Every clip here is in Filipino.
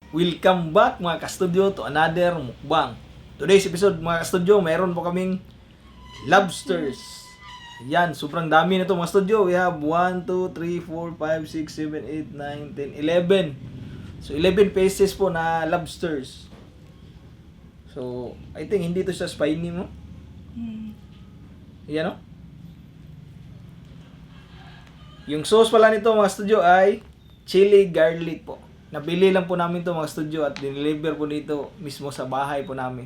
Welcome back mga ka-studio to another mukbang. Today's episode mga ka-studio, mayroon po kaming lobsters. Yan, sobrang dami na to mga studio. We have 1, 2, 3, 4, 5, 6, 7, 8, 9, 10, 11. So 11 pieces po na lobsters. So, I think hindi to siya spiny mo. Yan o. Yung sauce pala nito mga studio ay chili garlic po. Nabili lang po namin to mga studio at dineliver po dito mismo sa bahay po namin.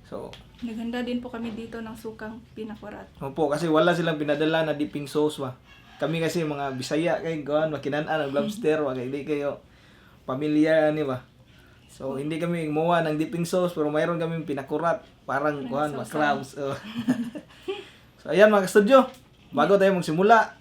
So, Naghanda din po kami dito ng sukang pinakurat. opo, kasi wala silang pinadala na dipping sauce ba. Kami kasi mga Bisaya kay gawan makinan-an ang lobster wa kay di kayo pamilyar ani ba. So, hindi kami gumawa ng dipping sauce pero mayroon kaming pinakurat parang kuan mga crabs. So, ayan mga studio. Bago tayo magsimula,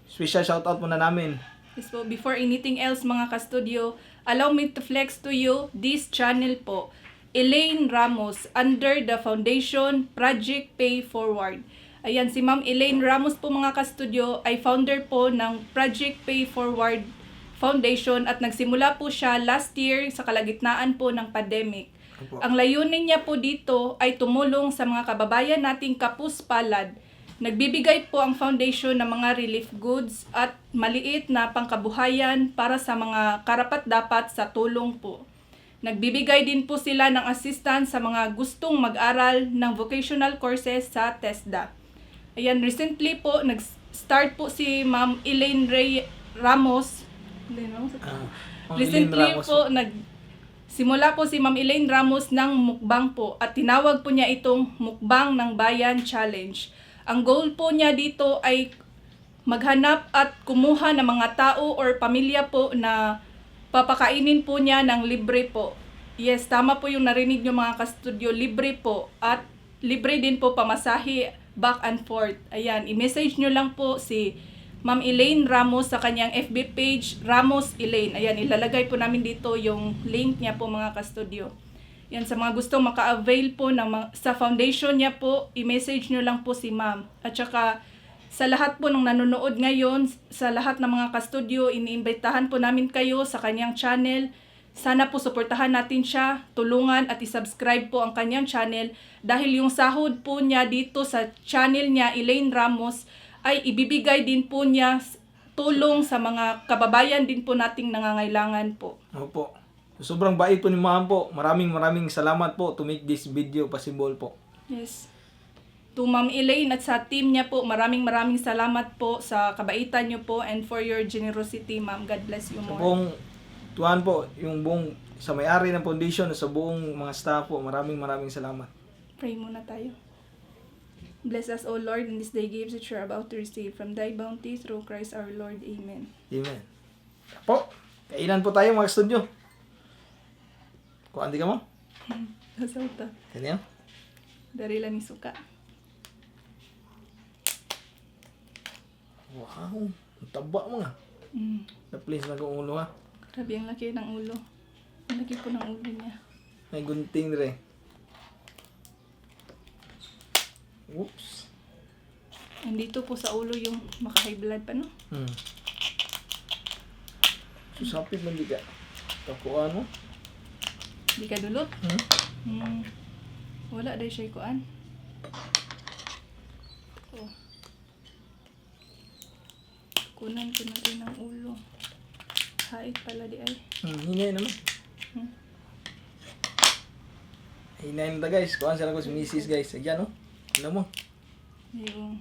special shoutout muna namin. Yes po, before anything else mga ka-studio, allow me to flex to you this channel po. Elaine Ramos under the foundation Project Pay Forward. Ayan, si Ma'am Elaine Ramos po mga ka-studio ay founder po ng Project Pay Forward Foundation at nagsimula po siya last year sa kalagitnaan po ng pandemic. Opo. Ang layunin niya po dito ay tumulong sa mga kababayan nating kapuspalad. Nagbibigay po ang foundation ng mga relief goods at maliit na pangkabuhayan para sa mga karapat-dapat sa tulong po. Nagbibigay din po sila ng assistance sa mga gustong mag-aral ng vocational courses sa TESDA. Ayan, recently po, nag-start po si Ma'am Elaine Ramos. Recently po, simula po si Ma'am Elaine Ramos ng mukbang po at tinawag po niya itong Mukbang ng Bayan Challenge. Ang goal po niya dito ay maghanap at kumuha ng mga tao or pamilya po na papakainin po niya ng libre po. Yes, tama po yung narinig niyo mga ka-studio, libre po. At libre din po pamasahe back and forth. Ayan, i-message nyo lang po si Ma'am Elaine Ramos sa kanyang FB page, Ramos Elaine. Ayan, ilalagay po namin dito yung link niya po mga ka-studio. Yan, sa mga gustong maka-avail po ng sa foundation niya po, i-message nyo lang po si ma'am. At saka, sa lahat po ng nanonood ngayon, sa lahat ng mga ka-studio, iniimbitahan po namin kayo sa kanyang channel. Sana po suportahan natin siya, tulungan at isubscribe po ang kanyang channel dahil yung sahod po niya dito sa channel niya, Elaine Ramos, ay ibibigay din po niya tulong sa mga kababayan din po nating nangangailangan po. Opo. Sobrang bait po ni Ma'am po. Maraming salamat po to make this video possible po. Yes. To Ma'am Elaine at sa team niya po, maraming salamat po sa kabaitan niyo po and for your generosity, Ma'am. God bless you Sa more. buong tuwan po, yung buong sa may-ari ng foundation, sa buong mga staff po, maraming salamat. Pray muna tayo. Bless us, O Lord, in this day gives which we are about to receive from Thy bounty through Christ our Lord. Amen. Amen. Po, kainan po tayo mga studio. Kuan di ka mo? Kasauta. Kanya? Dari lang ni suka. Wow, ang taba mo nga. Na-please na kong ulo ha. Grabe ang laki ng ulo. Ang laki po ng ulo niya. May gunting rin. Oops. Andito po sa ulo yung maka-high blood pa, no? Susapit man di ka. Takuan mo. Di ka dulot? Wala dahil siya ikuan. Oh. Kunan ko na rin ang ulo. Hait pala di ay. Hinay naman. Hinay na ta guys. Kuan sila ko si Mrs. guys. Ayan oh. Ano mo? Yung.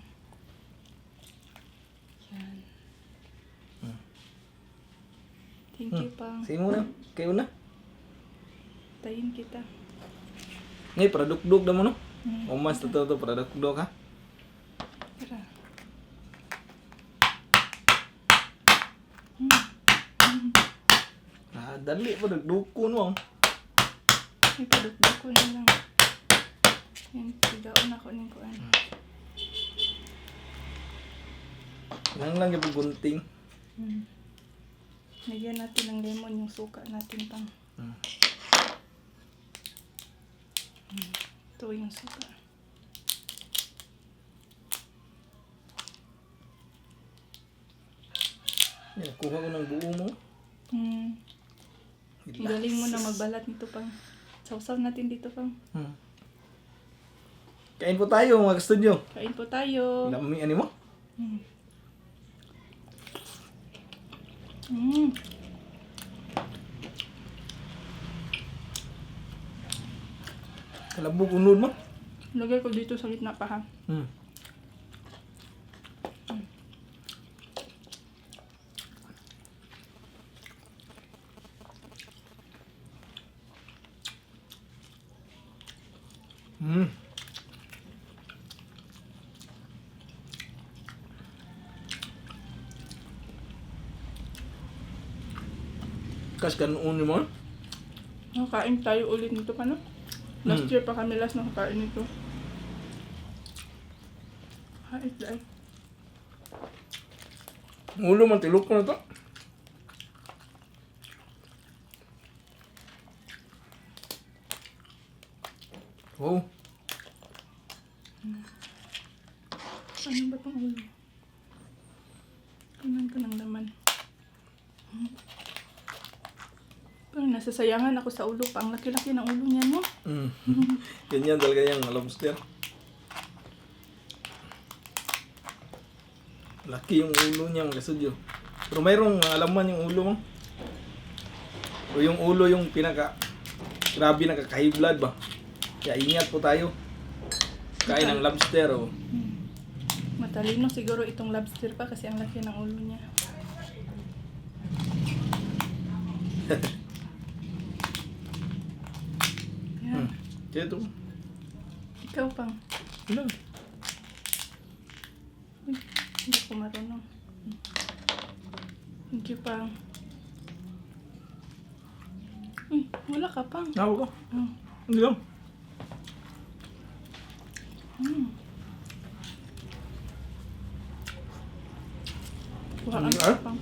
Yan. Thank you, Pang. Sige muna. Kayo na. Tayin kita. Ngayon, paradukduk na mo no? Umas na to, paradukduk ha? Tara. Dali pa, dukdukon mo. May padukduk ko na lang. Yan, tigaon ako ng kuan. Lang yung gunting. Lagyan natin ng lemon yung suka natin, Pang. Ito yung suka. Yan, kuha ko ng buo mo. Ang galing mo na magbalat nito pang. Sausaw natin dito pang. Kain po tayo mga ka-studio. Kain po tayo. Lami, ano mo? Mm. Mm. Kalabog unod mo. Lagay ko dito sa gitna pa ha. Kas kan uni mo. Nakain tayo ulit nito pa no? Last year pa kami last nakakain nito. Hait dahil. Ulo man tilok ko na to. Wow. Ano ba itong ulo? Kanan ka ng laman. Parang nasasayangan ako sa ulo pa. Ang laki-laki ng ulo niya, no? Ganyan talaga yung lobster. Laki yung ulo niya mga ka-studio. Pero mayroong alaman yung ulo mo. O yung ulo yung pinaka grabe nakaka-high blood ba. Kaya ingat po tayo. Kain ng lobster o. Matalino siguro itong lobster pa kasi ang laki ng ulo niya. Yan. Kaya ito. Ikaw pang. Ano? Uy, hindi ko marunong. Thank you pang. Uy, wala ka pang. Nawa ko. Oh. Hindi lang. Kuha Ano ka yun, pang.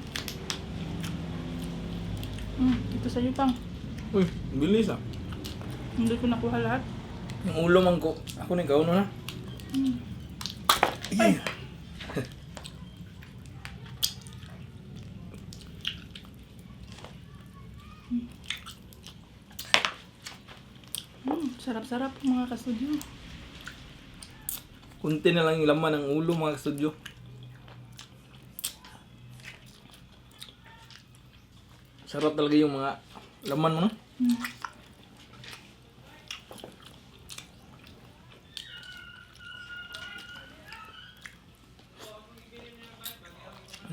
Ito sa'yo pang. Uy, bilis ah. Hindi ko nakuha lahat. Yung ulo man ko. Ako na ikaw na. Ay. Sarap-sarap mga ka-studio. Kunti na lang yung laman ng ulo mga ka-studio. Sarap talaga yung mga laman mo, no?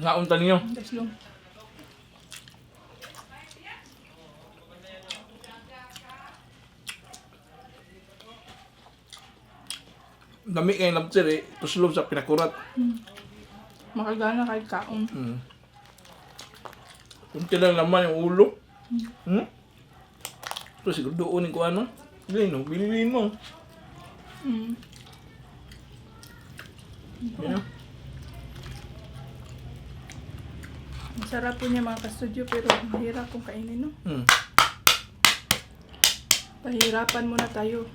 Naunta niyo. Guys, long. Dami kayong lobster eh. Tuslog sa pinakurat. Makagana kahit kaon. Kunti lang laman yung ulo. Ito siguro doonin ko ano. Bilhin mo. Bilhin mo. Yan o. Masarap po niya mga ka-studio pero mahirap kong kainin, no? Pahirapan muna tayo.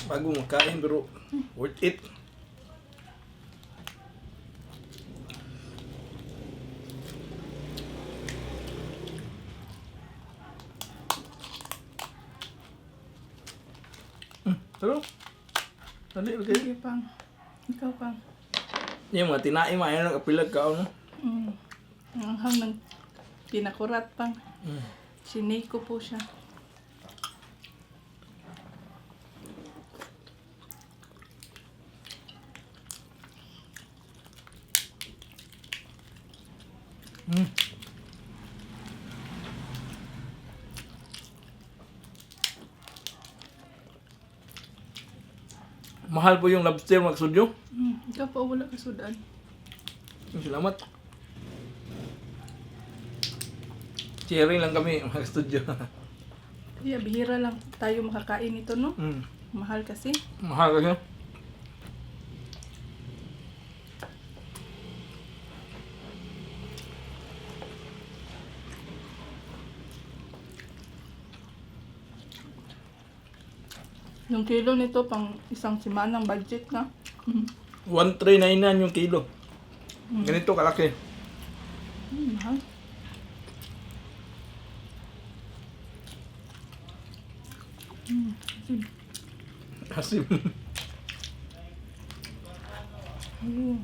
Bago makain pero worth it. Pero, dali lagi. Sige pang. Ikaw pang. Yung mga tinaim, ayaw na kapilag ka, no? Ang anghang ng pinakurat pang. Sinay ko po siya. Mahal po yung lobster mga studio. Ikaw po wala ka sudan. Salamat. Sharing lang kami mga studio. Kaya bihira lang tayo makakain ito, no? Mm. Mahal kasi. Mahal kasi. Yung kilo nito pang isang simanang budget na. 1,399 yung kilo. Ganito kalaki. Mahal. Asim. Ayun.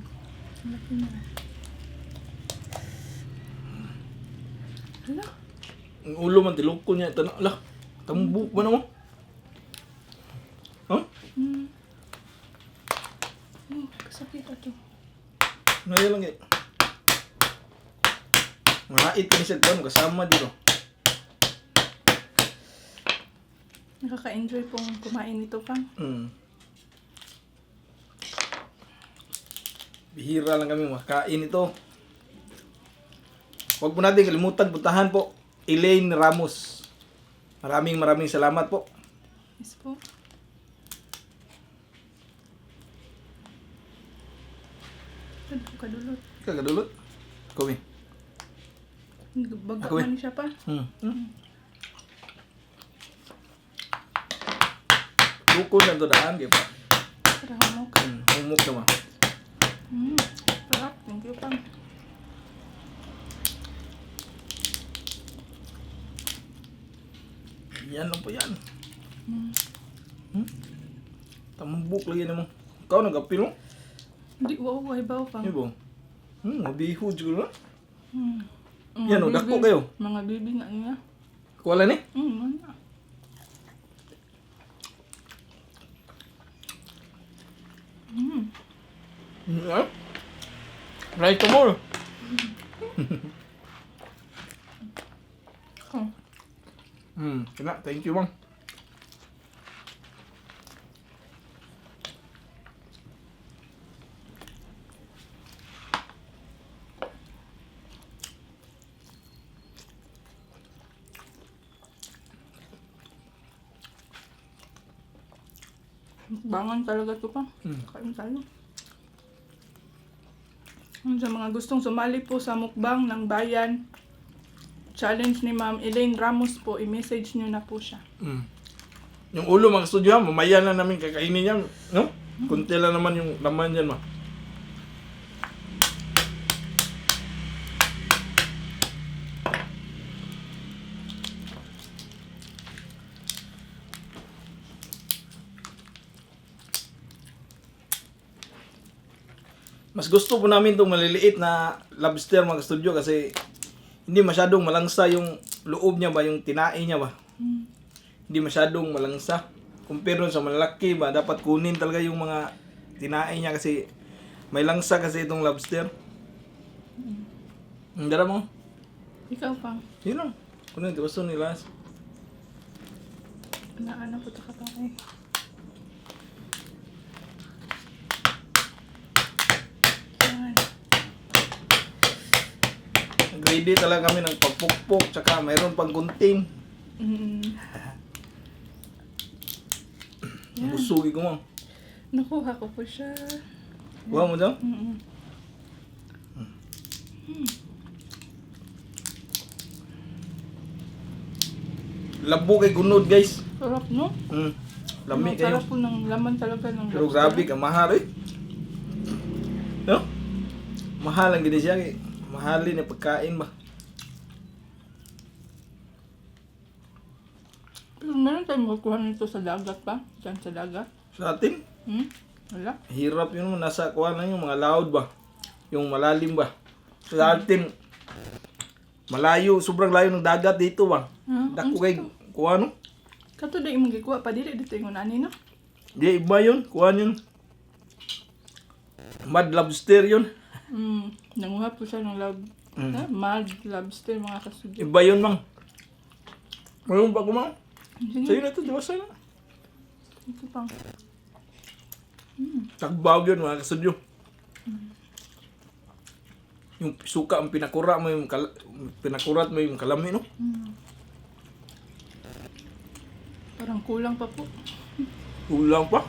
Laki na. Hala. Ang ulo man tiloko niya ito na. Ala, tambuk ba naman? Huh? Kasakit ito. Naya lang eh. Mahait ka ni siya doon, kasama dito. Nakaka-enjoy pong kumain nito, Pang. Bihira lang kami makain ito. Huwag po natin kalimutan, puntahan po Elaine Ramos. Maraming salamat po. Yes po. Ito, kadulot. Kagadulot. Kumi. Baga Ako eh. man siya pa. Lukon lang ito daan, di pa. Para humok. Humok naman. Sarap. Thank you, Pang. Yan lang po yan. Tambuk lagi naman. Ikaw nag-apil mo? Hindi, wow, hibaw, Pang. Ano ba? Mabiho siguro na. Mga Yan o, bibi. dako kayo. Mga bibi na niya. Kuwala ni? Mana. Right tomorrow. Kena, thank you bang. Bangon talaga to, Pang. Kain tayo. Sa mga gustong sumali po sa mukbang ng bayan, challenge ni Ma'am Elaine Ramos po, i-message nyo na po siya. Yung ulo mga studio ha, mamaya na namin kakainin yan, no? Kunti lang naman yung laman yan, ma. Mas gusto po namin itong maliliit na lobster mga studio kasi hindi masyadong malangsa yung loob niya ba, yung tinae niya ba. Hindi masyadong malangsa. Compare sa malaki ba, dapat kunin talaga yung mga tinae niya kasi may langsa kasi itong lobster. Ang dara mo. Ikaw, Pang. Yun lang. Kunin, gusto nila. Ano po ito ka, Pang? Eh. Yan. Ready talaga kami ng pagpukpok, tsaka mayroon pang gunting. Busugi ko mo. Nakuha ko po siya. Kuha mo daw? Labo kay gunod guys. Sarap, no? Lami Ang kayo. sarap po ng laman talaga ng Pero lobster. grabe ka, mahal eh. No? Mahal ang gini siya. Mahalin na pagkain ba? Pero meron tayong makukuha nito sa dagat pa? Diyan sa dagat? Sa atin, Wala. hirap yun. Nasa kuha lang yung mga laod ba? Yung malalim ba? Sa atin, malayo, sobrang layo ng dagat dito ba? Dako kay kuha no? Kato na yung magikuha pa dili dito yung ani, no? Di iba yun, kuha yun. Mad lobster yun. Nanguha po siya ng mad lobster, mga kasudyo. Iba yun mang. Mayroon pa kumang. Sige, Sa'yo na ito, di ba sa'yo na? ito, Pang. Tagbaw yun mga kasudyo. Yung suka ang pinakura mo yung pinakurat mo yung kalami no? Parang kulang pa po. Kulang pa.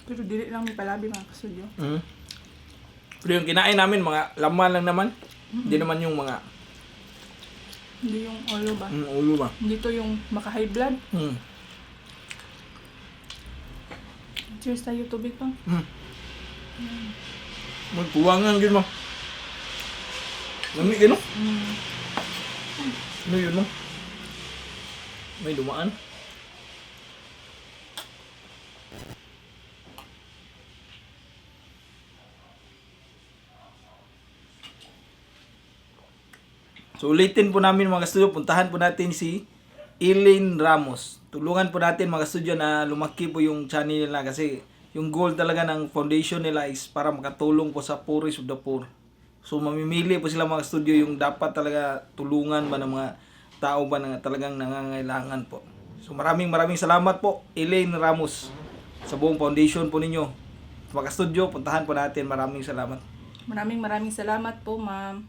Pero dili lang may palabi, mga kasudyo. Pero yung kinain namin mga laman lang naman. Hindi naman yung mga Hindi yung ulo ba? ulo ba. Hindi to yung maka-high blood. Cheers tayo, tubig, Pang. Magkuwangan yun mo. Lami kayo no? Ano yun, no? May dumaan. So ulitin po namin mga studio, puntahan po natin si Elaine Ramos. Tulungan po natin mga studio na lumaki po yung channel nila kasi yung goal talaga ng foundation nila is para makatulong po sa poorest of the poor. So mamimili po sila mga studio yung dapat talaga tulungan ba ng mga tao ba na talagang nangangailangan po. So maraming salamat po Elaine Ramos sa buong foundation po ninyo. Mga studio, puntahan po natin. Maraming salamat. Maraming salamat po, ma'am.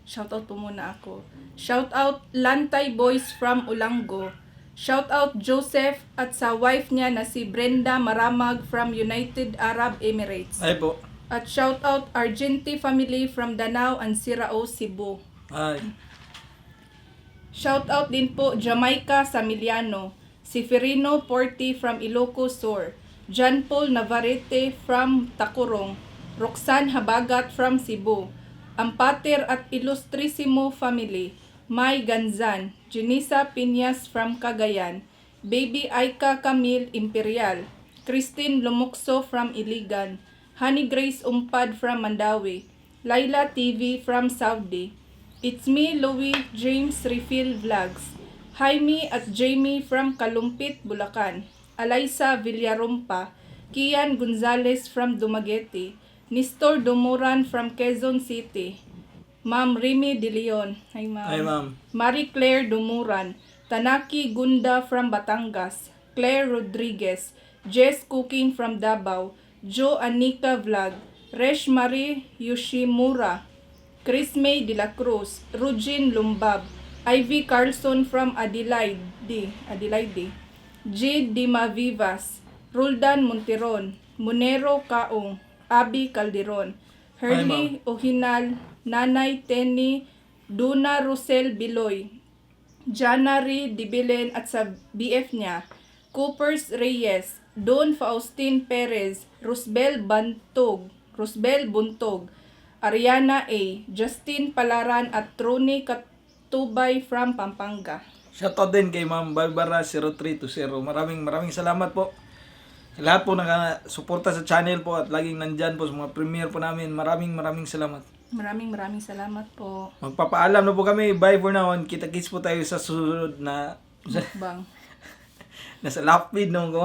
Shoutout po muna ako. Shoutout Lantay Boys from Ulango. Shoutout Joseph at sa wife niya na si Brenda Maramag from United Arab Emirates. Ay po. At shoutout Argenti family from Danao and Sirao, Cebu. Ay. Shoutout din po Jamaica Samiliano, Seferino Porti from Ilocos Sur, John Paul Navarrete from Takurong, Roxanne Habagat from Cebu, Ampater at Ilustrisimo family, May Ganzan, Junisa Piñas from Cagayan, Baby Aika Camille Imperial, Christine Lumukso from Iligan, Honey Grace Umpad from Mandawi, Laila TV from Saudi, It's me Louie James Refill Vlogs, Jaime at Jamie from Kalumpit, Bulacan, Alaysa Villarumpa, Kian Gonzalez from Dumaguete, Nestor Dumuran from Quezon City, Ma'am Remy De Leon, hi ma'am. Ay ma'am. Marie Claire Dumuran, Tanaki Gunda from Batangas, Claire Rodriguez, Jess Cooking from Davao, Jo Anika Vlog, Resh Marie Yoshimura, Chris May De La Cruz, Rugin Lumbab, Ivy Carlson from Adelaide, Jade Dima Vivas, Roldan Monteron, Monero Kaong, Abi Calderon, Hurley Ohinal, Nanay Tenny, Duna Rosel Biloy, Janary Dibilen at sa BF niya, Coopers Reyes, Don Faustin Perez, Rosbel Buntog, Ariana A, Justin Palaran at Trony Katubay from Pampanga. Shoutout din kay Ma'am Barbara 0320. Maraming salamat po. Sa lahat po nakasuporta sa channel po at laging nandyan po sa mga premiere po namin. Maraming salamat. Maraming salamat po. Magpapaalam na po kami. Bye for now. Kita-kits po tayo sa susunod na Bang. nasa lapid no ko.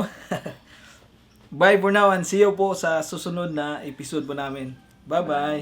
Bye for now and see you po sa susunod na episode po namin. Bye-bye.